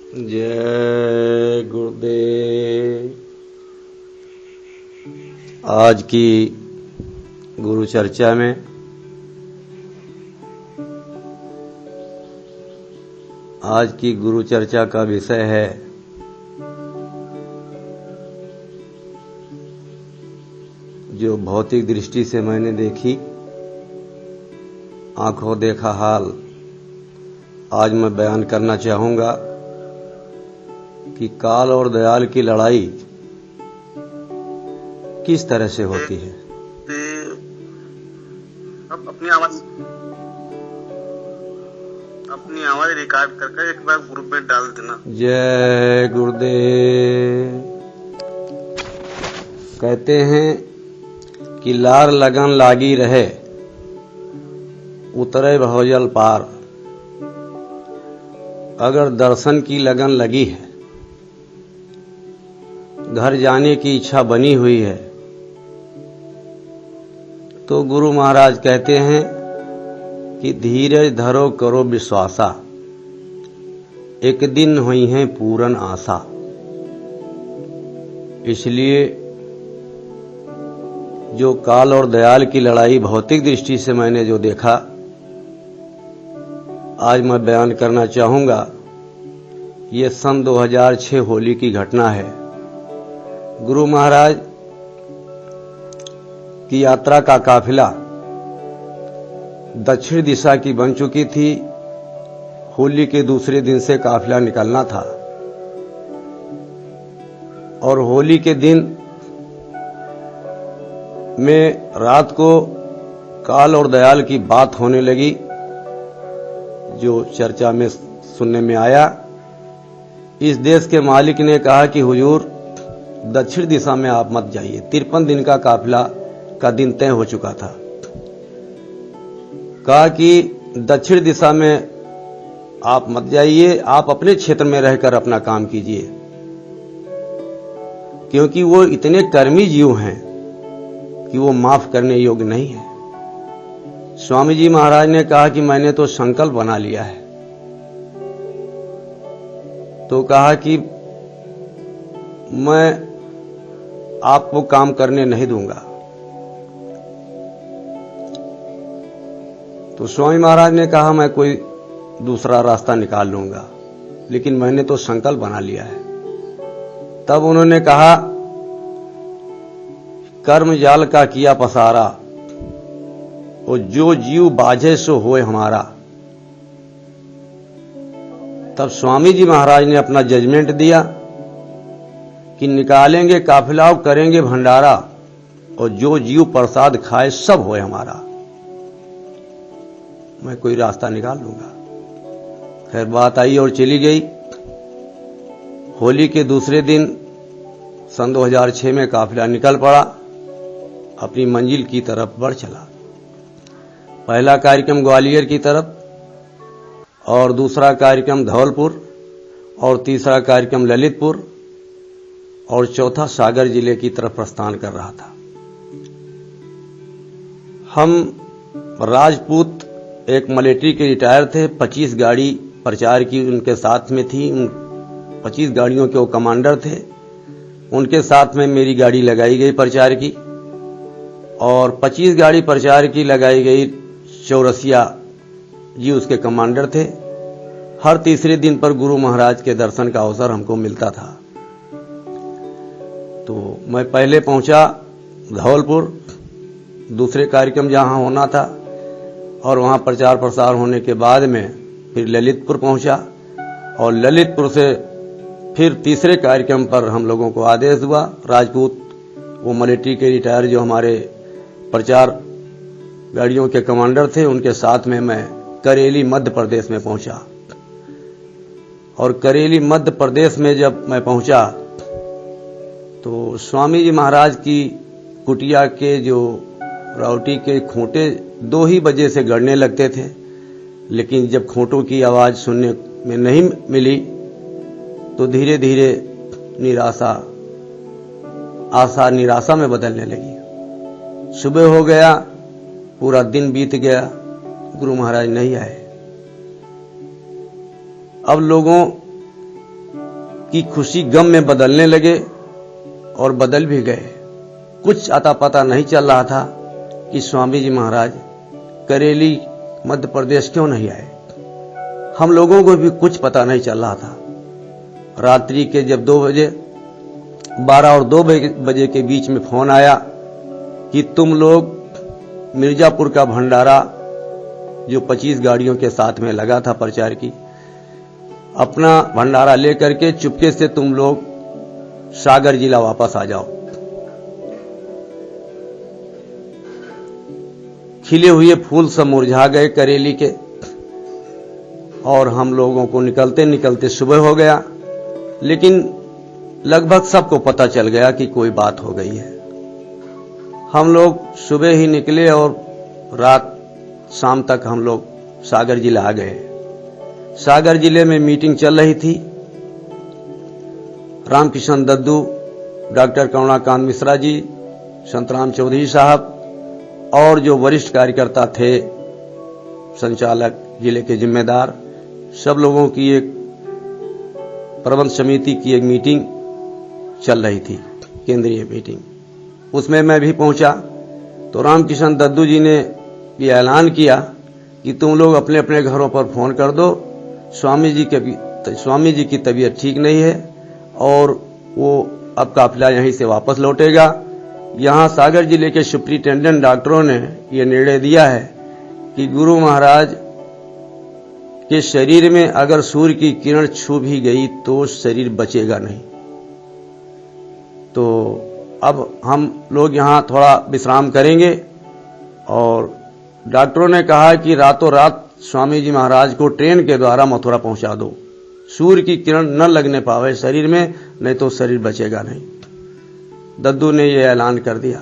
जय गुरुदेव। आज की गुरु चर्चा में आज की गुरु चर्चा का विषय है जो भौतिक दृष्टि से मैंने देखी, आंखों देखा हाल। आज मैं बयान करना चाहूंगा कि काल और दयाल की लड़ाई किस तरह से होती है। अब अपनी आवाज रिकॉर्ड करके एक बार ग्रुप में डाल देना। जय गुरुदेव। कहते हैं कि लार लगन लागी रहे, उतरे भवजल पार। अगर दर्शन की लगन लगी है, घर जाने की इच्छा बनी हुई है, तो गुरु महाराज कहते हैं कि धीरज धरो करो विश्वासा, एक दिन हुई है पूर्ण आशा। इसलिए जो काल और दयाल की लड़ाई भौतिक दृष्टि से मैंने जो देखा, आज मैं बयान करना चाहूंगा। ये सन 2006 होली की घटना है। गुरु महाराज की यात्रा का काफिला दक्षिण दिशा की बन चुकी थी। होली के दूसरे दिन से काफिला निकलना था और होली के दिन में रात को काल और दयाल की बात होने लगी, जो चर्चा में सुनने में आया। इस देश के मालिक ने कहा कि हुजूर दक्षिण दिशा में आप मत जाइए। 53 दिन का काफिला का दिन तय हो चुका था। कहा कि दक्षिण दिशा में आप मत जाइए, आप अपने क्षेत्र में रहकर अपना काम कीजिए, क्योंकि वो इतने कर्मी जीव हैं कि वो माफ करने योग्य नहीं है। स्वामी जी महाराज ने कहा कि मैंने तो संकल्प बना लिया है। तो कहा कि मैं आपको काम करने नहीं दूंगा। तो स्वामी महाराज ने कहा मैं कोई दूसरा रास्ता निकाल लूंगा, लेकिन मैंने तो संकल्प बना लिया है। तब उन्होंने कहा कर्म जाल का किया पसारा, और जो जीव बाझे सो होए हमारा। तब स्वामी जी महाराज ने अपना जजमेंट दिया कि निकालेंगे काफिला और करेंगे भंडारा, और जो जीव प्रसाद खाए सब होए हमारा। मैं कोई रास्ता निकाल लूंगा। खैर बात आई और चली गई। होली के दूसरे दिन सन 2006 में काफिला निकल पड़ा, अपनी मंजिल की तरफ बढ़ चला। पहला कार्यक्रम ग्वालियर की तरफ, और दूसरा कार्यक्रम धौलपुर, और तीसरा कार्यक्रम ललितपुर, और चौथा सागर जिले की तरफ प्रस्थान कर रहा था। हम राजपूत एक मिलिट्री के रिटायर थे। 25 गाड़ी प्रचार की उनके साथ में थी। उन 25 गाड़ियों के वो कमांडर थे। उनके साथ में मेरी गाड़ी लगाई गई प्रचार की, और 25 गाड़ी प्रचार की लगाई गई। चौरसिया जी उसके कमांडर थे। हर तीसरे दिन पर गुरु महाराज के दर्शन का अवसर हमको मिलता था। तो मैं पहले पहुंचा धौलपुर, दूसरे कार्यक्रम जहां होना था, और वहां प्रचार प्रसार होने के बाद में फिर ललितपुर पहुंचा, और ललितपुर से फिर तीसरे कार्यक्रम पर हम लोगों को आदेश हुआ। राजपूत वो मिलिट्री के रिटायर जो हमारे प्रचार गाड़ियों के कमांडर थे, उनके साथ में मैं करेली मध्य प्रदेश में पहुंचा। और करेली मध्य प्रदेश में जब मैं पहुंचा तो स्वामी जी महाराज की कुटिया के जो रावटी के खूंटे 2 ही बजे से गड़ने लगते थे, लेकिन जब खूंटों की आवाज सुनने में नहीं मिली तो धीरे धीरे आशा निराशा में बदलने लगी। सुबह हो गया, पूरा दिन बीत गया, गुरु महाराज नहीं आए। अब लोगों की खुशी गम में बदलने लगे और बदल भी गए। कुछ अता पता नहीं चल रहा था कि स्वामी जी महाराज करेली मध्य प्रदेश क्यों नहीं आए। हम लोगों को भी कुछ पता नहीं चल रहा था। रात्रि के जब 12 और 2 बजे के बीच में फोन आया कि तुम लोग मिर्जापुर का भंडारा जो 25 गाड़ियों के साथ में लगा था प्रचार की, अपना भंडारा लेकर के चुपके से तुम लोग सागर जिला वापस आ जाओ। खिले हुए फूल सब मुरझा गए करेली के, और हम लोगों को निकलते निकलते सुबह हो गया। लेकिन लगभग सबको पता चल गया कि कोई बात हो गई है। हम लोग सुबह ही निकले और रात शाम तक हम लोग सागर जिला आ गए। सागर जिले में मीटिंग चल रही थी। रामकिशन दद्दू, डॉक्टर करुणाकांत मिश्रा जी, संतराम चौधरी साहब और जो वरिष्ठ कार्यकर्ता थे, संचालक, जिले के जिम्मेदार, सब लोगों की एक प्रबंध समिति की एक मीटिंग चल रही थी, केंद्रीय मीटिंग। उसमें मैं भी पहुंचा तो रामकिशन दद्दू जी ने ये ऐलान किया कि तुम लोग अपने अपने घरों पर फोन कर दो, स्वामी जी की तबीयत ठीक नहीं है और वो अब काफिला यहीं से वापस लौटेगा। यहाँ सागर जिले के सुप्रिंटेंडेंट डॉक्टरों ने ये निर्णय दिया है कि गुरु महाराज के शरीर में अगर सूर्य की किरण छू भी गई तो शरीर बचेगा नहीं। तो अब हम लोग यहाँ थोड़ा विश्राम करेंगे। और डॉक्टरों ने कहा कि रातों रात स्वामी जी महाराज को ट्रेन के द्वारा मथुरा पहुंचा दो, सूर्य की किरण न लगने पावे शरीर में, नहीं तो शरीर बचेगा नहीं। दद्दू ने यह ऐलान कर दिया।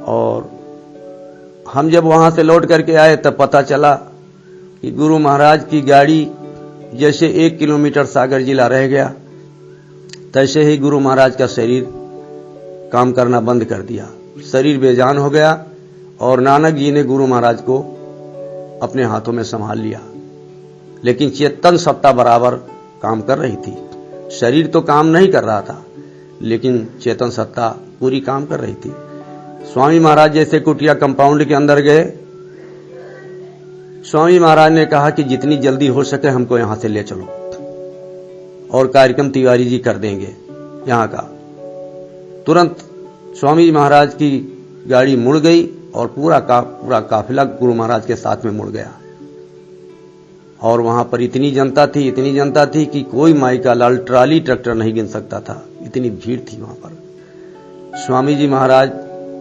और हम जब वहां से लौट करके आए तब पता चला कि गुरु महाराज की गाड़ी जैसे 1 किलोमीटर सागर जिला रह गया, तैसे ही गुरु महाराज का शरीर काम करना बंद कर दिया। शरीर बेजान हो गया और नानक जी ने गुरु महाराज को अपने हाथों में संभाल लिया। लेकिन चेतन सत्ता बराबर काम कर रही थी। शरीर तो काम नहीं कर रहा था, लेकिन चेतन सत्ता पूरी काम कर रही थी। स्वामी महाराज जैसे कुटिया कंपाउंड के अंदर गए। स्वामी महाराज ने कहा कि जितनी जल्दी हो सके हमको यहां से ले चलो और कार्यक्रम तिवारी जी कर देंगे यहां का। तुरंत स्वामी महाराज की गाड़ी मुड़ गई और पूरा काफिला गुरु महाराज के साथ में मुड़ गया। और वहां पर इतनी जनता थी कि कोई माई का लाल ट्राली ट्रैक्टर नहीं गिन सकता था, इतनी भीड़ थी वहां पर। स्वामी जी महाराज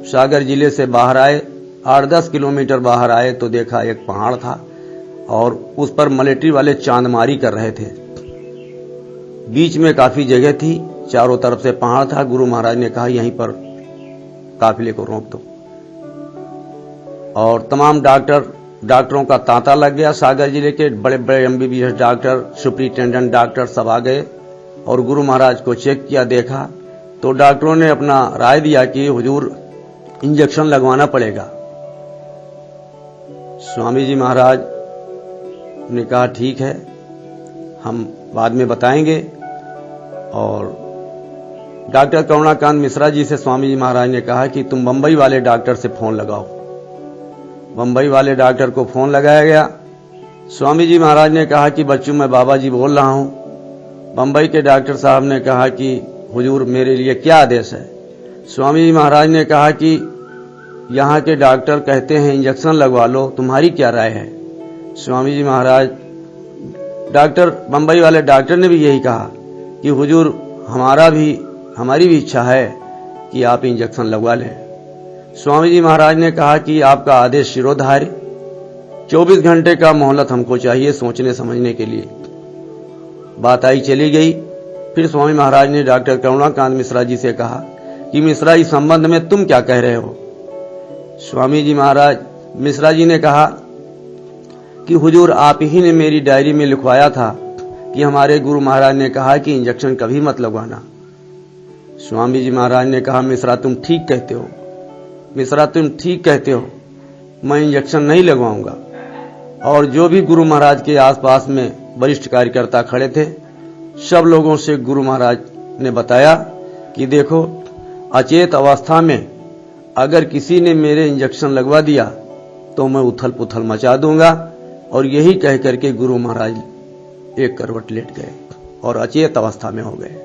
सागर जिले से बाहर आए, 8-10 किलोमीटर बाहर आए तो देखा एक पहाड़ था और उस पर मिलिट्री वाले चांदमारी कर रहे थे। बीच में काफी जगह थी, चारों तरफ से पहाड़ था। गुरु महाराज ने कहा यहीं पर काफिले को रोक दो। और तमाम डॉक्टरों का तांता लग गया। सागर जिले के बड़े बड़े MBBS डॉक्टर, सुप्रिंटेंडेंट डॉक्टर सब आ गए और गुरु महाराज को चेक किया, देखा तो डॉक्टरों ने अपना राय दिया कि हुजूर इंजेक्शन लगवाना पड़ेगा। स्वामी जी महाराज ने कहा ठीक है, हम बाद में बताएंगे। और डॉक्टर करुणाकांत मिश्रा जी से स्वामी जी महाराज ने कहा कि तुम बंबई वाले डॉक्टर से फोन लगाओ। बंबई वाले डॉक्टर को फोन लगाया गया। स्वामी जी महाराज ने कहा कि बच्चों मैं बाबा जी बोल रहा हूं। बंबई के डॉक्टर साहब ने कहा कि हुजूर मेरे लिए क्या आदेश है। स्वामी जी महाराज ने कहा कि यहाँ के डॉक्टर कहते हैं इंजेक्शन लगवा लो, तुम्हारी क्या राय है। स्वामी जी महाराज बंबई वाले डॉक्टर ने भी यही कहा कि हुजूर हमारी भी इच्छा है कि आप इंजेक्शन लगवा लें। स्वामी जी महाराज ने कहा कि आपका आदेश शिरोधार्य, 24 घंटे का मोहलत हमको चाहिए सोचने समझने के लिए। बात आई चली गई। फिर स्वामी महाराज ने डॉक्टर करुणाकांत मिश्रा जी से कहा कि मिश्रा इस संबंध में तुम क्या कह रहे हो। स्वामी जी महाराज मिश्रा जी ने कहा कि हुजूर आप ही ने मेरी डायरी में लिखवाया था कि हमारे गुरु महाराज ने कहा कि इंजेक्शन कभी मत लगवाना। स्वामी जी महाराज ने कहा मिश्रा तुम ठीक कहते हो, मिश्रा तुम ठीक कहते हो, मैं इंजेक्शन नहीं लगवाऊंगा। और जो भी गुरु महाराज के आसपास में वरिष्ठ कार्यकर्ता खड़े थे सब लोगों से गुरु महाराज ने बताया कि देखो, अचेत अवस्था में अगर किसी ने मेरे इंजेक्शन लगवा दिया तो मैं उथल पुथल मचा दूंगा। और यही कह करके गुरु महाराज एक करवट लेट गए और अचेत अवस्था में हो गए।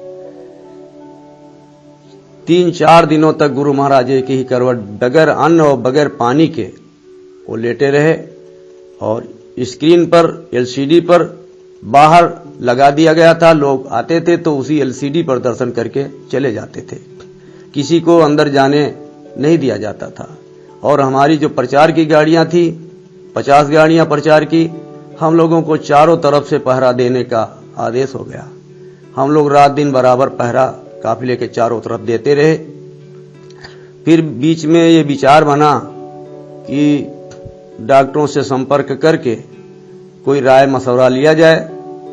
3-4 दिनों तक गुरु महाराज एक ही करवट बगैर अन्न और बगैर पानी के वो लेटे रहे। और स्क्रीन पर, एलसीडी पर बाहर लगा दिया गया था। लोग आते थे तो उसी एलसीडी पर दर्शन करके चले जाते थे। किसी को अंदर जाने नहीं दिया जाता था। और हमारी जो प्रचार की गाड़ियां थी, 50 गाड़ियां प्रचार की, हम लोगों को चारों तरफ से पहरा देने का आदेश हो गया। हम लोग रात दिन बराबर पहरा काफिले के चारों तरफ देते रहे। फिर बीच में ये विचार बना कि डॉक्टरों से संपर्क करके कोई राय मशवरा लिया जाए।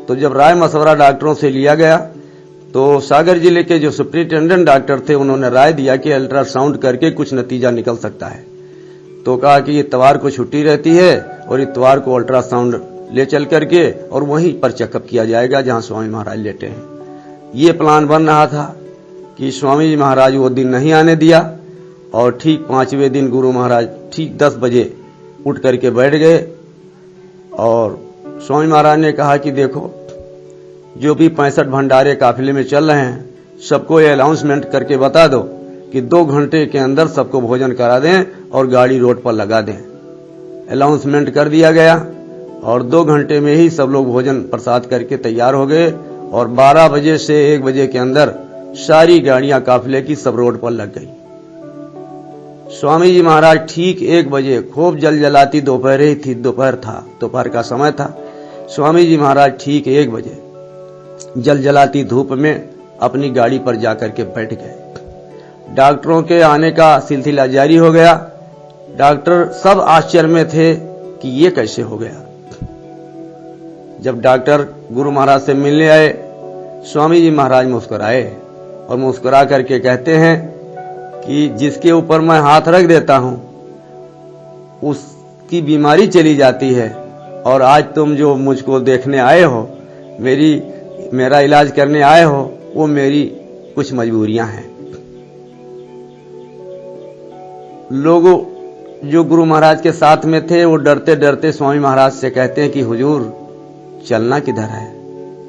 तो जब राय मशवरा डॉक्टरों से लिया गया तो सागर जिले के जो सुप्रिंटेंडेंट डॉक्टर थे उन्होंने राय दिया कि अल्ट्रासाउंड करके कुछ नतीजा निकल सकता है। तो कहा कि इतवार को छुट्टी रहती है और इतवार को अल्ट्रासाउंड ले चल करके और वहीं पर चेकअप किया जाएगा जहां स्वामी महाराज लेटे हैं। ये प्लान बन रहा था कि स्वामी जी महाराज वो दिन नहीं आने दिया। और ठीक 5वें दिन गुरु महाराज ठीक 10 बजे उठ करके बैठ गए और स्वामी महाराज ने कहा कि देखो, जो भी 65 भंडारे काफिले में चल रहे हैं सबको ये अनाउंसमेंट करके बता दो कि 2 घंटे के अंदर सबको भोजन करा दें और गाड़ी रोड पर लगा दें। अनाउंसमेंट कर दिया गया और 2 घंटे में ही सब लोग भोजन प्रसाद करके तैयार हो गए। और 12 बजे से 1 बजे के अंदर सारी गाड़ियां काफिले की सब रोड पर लग गई। स्वामी जी महाराज ठीक 1 बजे, खूब जलजलाती दोपहर ही थी, दोपहर का समय था। स्वामी जी महाराज ठीक 1 बजे जलजलाती धूप में अपनी गाड़ी पर जाकर के बैठ गए। डॉक्टरों के आने का सिलसिला जारी हो गया। डॉक्टर सब आश्चर्य में थे कि ये कैसे हो गया। जब डॉक्टर गुरु महाराज से मिलने आए, स्वामी जी महाराज मुस्कुराए और मुस्कुरा करके कहते हैं कि जिसके ऊपर मैं हाथ रख देता हूं उसकी बीमारी चली जाती है। और आज तुम जो मुझको देखने आए हो, मेरा इलाज करने आए हो, वो मेरी कुछ मजबूरियां हैं। लोगों जो गुरु महाराज के साथ में थे वो डरते डरते स्वामी महाराज से कहते हैं कि हुजूर, चलना किधर है।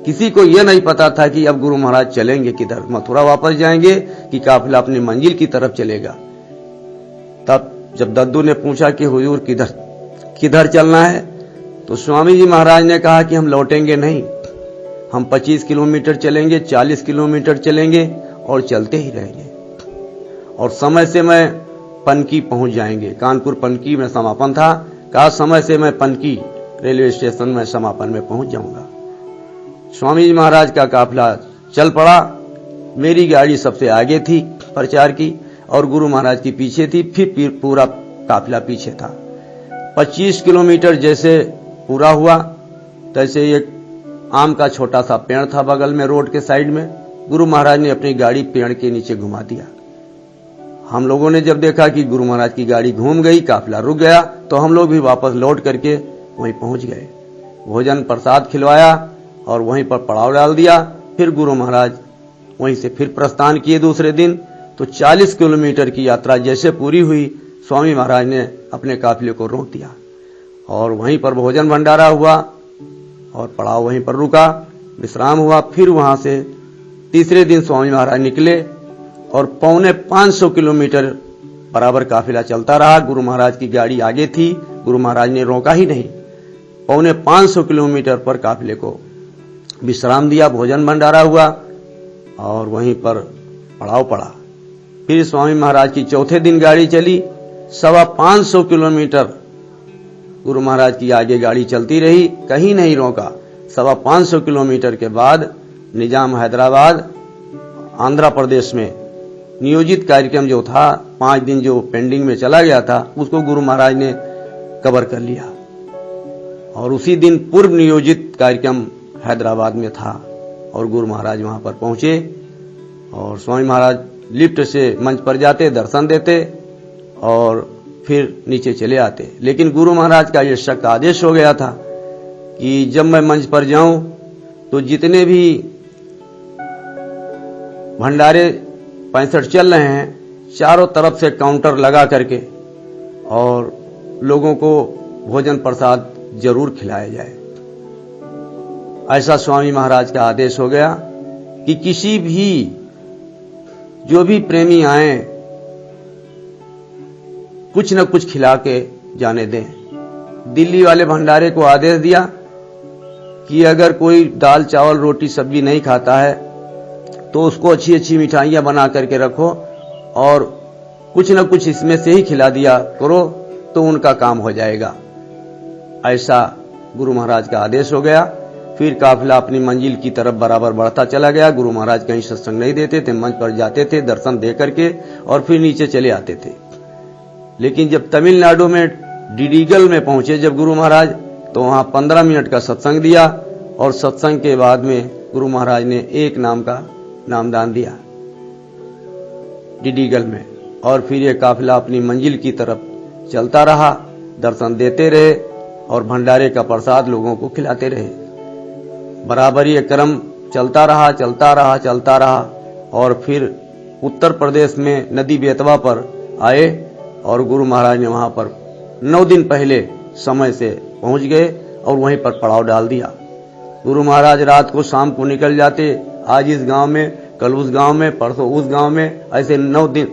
किसी को यह नहीं पता था कि अब गुरु महाराज चलेंगे किधर, मथुरा वापस जाएंगे कि काफिला अपनी मंजिल की तरफ चलेगा। तब जब दद्दू ने पूछा कि हुजूर किधर चलना है, तो स्वामी जी महाराज ने कहा कि हम लौटेंगे नहीं, हम 25 किलोमीटर चलेंगे, 40 किलोमीटर चलेंगे और चलते ही रहेंगे। और समय से मैं पनकी पहुंच जाएंगे। कानपुर पनकी में समापन था। कहा समय से मैं पनकी रेलवे स्टेशन में समापन में पहुंच जाऊंगा। स्वामी जी महाराज का काफिला चल पड़ा। मेरी गाड़ी सबसे आगे थी प्रचार की और गुरु महाराज की पीछे थी। फिर पूरा काफिला पीछे था। 25 किलोमीटर जैसे पूरा हुआ, तैसे एक आम का छोटा सा पेड़ था बगल में रोड के साइड में। गुरु महाराज ने अपनी गाड़ी पेड़ के नीचे घुमा दिया। हम लोगों ने जब देखा कि गुरु महाराज की गाड़ी घूम गई, काफिला रुक गया, तो हम लोग भी वापस लौट करके वहीं पहुंच गए। भोजन प्रसाद खिलवाया और वहीं पर पड़ाव डाल दिया। फिर गुरु महाराज वहीं से फिर प्रस्थान किए दूसरे दिन। तो 40 किलोमीटर की यात्रा जैसे पूरी हुई, स्वामी महाराज ने अपने काफिले को रोक दिया और वहीं पर भोजन भंडारा हुआ और पड़ाव वहीं पर रुका, विश्राम हुआ। फिर वहां से तीसरे दिन स्वामी महाराज निकले और 450 किलोमीटर बराबर काफिला चलता रहा। गुरु महाराज की गाड़ी आगे थी, गुरु महाराज ने रोका ही नहीं। 450 किलोमीटर पर काफिले को विश्राम दिया, भोजन भंडारा हुआ और वहीं पर पड़ाव पड़ा। फिर स्वामी महाराज की चौथे दिन गाड़ी चली। 525 किलोमीटर गुरु महाराज की आगे गाड़ी चलती रही, कहीं नहीं रोका। 525 किलोमीटर के बाद निजाम हैदराबाद आंध्र प्रदेश में नियोजित कार्यक्रम जो था, 5 दिन जो पेंडिंग में चला गया था, उसको गुरु महाराज ने कवर कर लिया। और उसी दिन पूर्व नियोजित कार्यक्रम हैदराबाद में था और गुरु महाराज वहां पर पहुंचे और स्वामी महाराज लिफ्ट से मंच पर जाते, दर्शन देते और फिर नीचे चले आते। लेकिन गुरु महाराज का यह सख्त आदेश हो गया था कि जब मैं मंच पर जाऊं तो जितने भी भंडारे 65 चल रहे हैं, चारों तरफ से काउंटर लगा करके और लोगों को भोजन प्रसाद जरूर खिलाया जाए। ऐसा स्वामी महाराज का आदेश हो गया कि किसी भी जो भी प्रेमी आए कुछ न कुछ खिला के जाने दें। दिल्ली वाले भंडारे को आदेश दिया कि अगर कोई दाल चावल रोटी सब्जी नहीं खाता है तो उसको अच्छी अच्छी मिठाइयां बना करके रखो और कुछ न कुछ इसमें से ही खिला दिया करो तो उनका काम हो जाएगा। ऐसा गुरु महाराज का आदेश हो गया। फिर काफिला अपनी मंजिल की तरफ बराबर बढ़ता चला गया। गुरु महाराज कहीं सत्संग नहीं देते थे, मंच पर जाते थे, दर्शन दे करके और फिर नीचे चले आते थे। लेकिन जब तमिलनाडु में डिडीगल में पहुंचे जब गुरु महाराज, तो वहां 15 मिनट का सत्संग दिया और सत्संग के बाद में गुरु महाराज ने एक नाम का नामदान दिया डिडीगल में। और फिर ये काफिला अपनी मंजिल की तरफ चलता रहा, दर्शन देते रहे और भंडारे का प्रसाद लोगों को खिलाते रहे। बराबर ये क्रम चलता रहा और फिर उत्तर प्रदेश में नदी बेतवा पर आए और गुरु महाराज ने वहां पर 9 दिन पहले समय से पहुंच गए और वहीं पर पड़ाव डाल दिया। गुरु महाराज रात को शाम को निकल जाते, आज इस गांव में, कल उस गांव में, परसों उस गांव में, ऐसे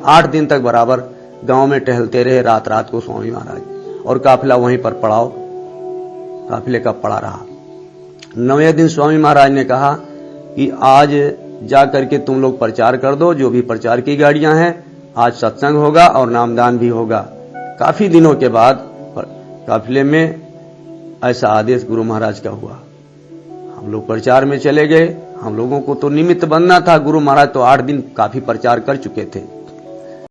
8 दिन तक बराबर गांव में टहलते रहे रात को स्वामी महाराज। और काफिला वहीं पर पड़ाव काफिले का पड़ा रहा। 9वें दिन स्वामी महाराज ने कहा कि आज जा करके तुम लोग प्रचार कर दो, जो भी प्रचार की गाड़ियां हैं, आज सत्संग होगा और नामदान भी होगा। काफी दिनों के बाद काफिले में ऐसा आदेश गुरु महाराज का हुआ। हम लोग प्रचार में चले गए। हम लोगों को तो निमित्त बनना था, गुरु महाराज तो 8 दिन काफी प्रचार कर चुके थे।